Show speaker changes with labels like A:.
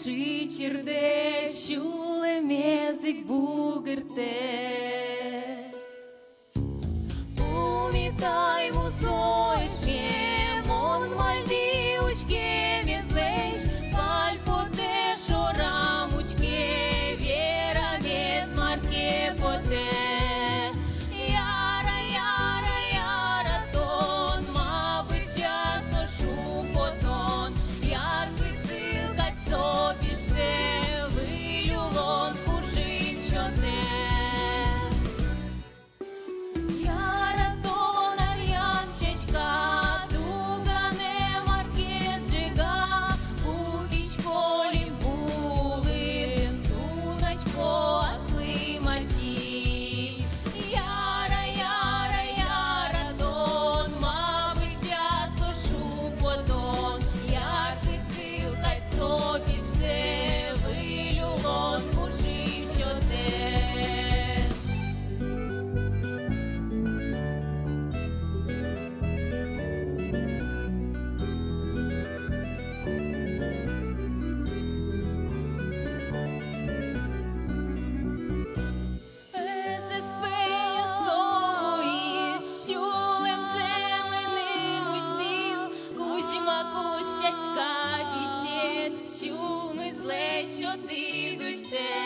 A: și cirdeșule mezic bugărte. Umitaj mu zoișke, mon maldiučke mezleš, pal poteš oramučke, viera mez marke pote. Яра, яра, яра, тон, мабуть, часу шупотон, як витилкать собіште, вилюлон кужить чоте. Яра, тон, ар'янчечка, тугане маркеджига, букічко лімбулин, туначко асли мачі. Яра, яра, яра, тон, мабуть, часу шупотон, як витилкать собіште, вилюлон кужить чоте. Спея сової, щулем земеним уштіз, кучма кущачка пічет, щуми зле, що ти зуште.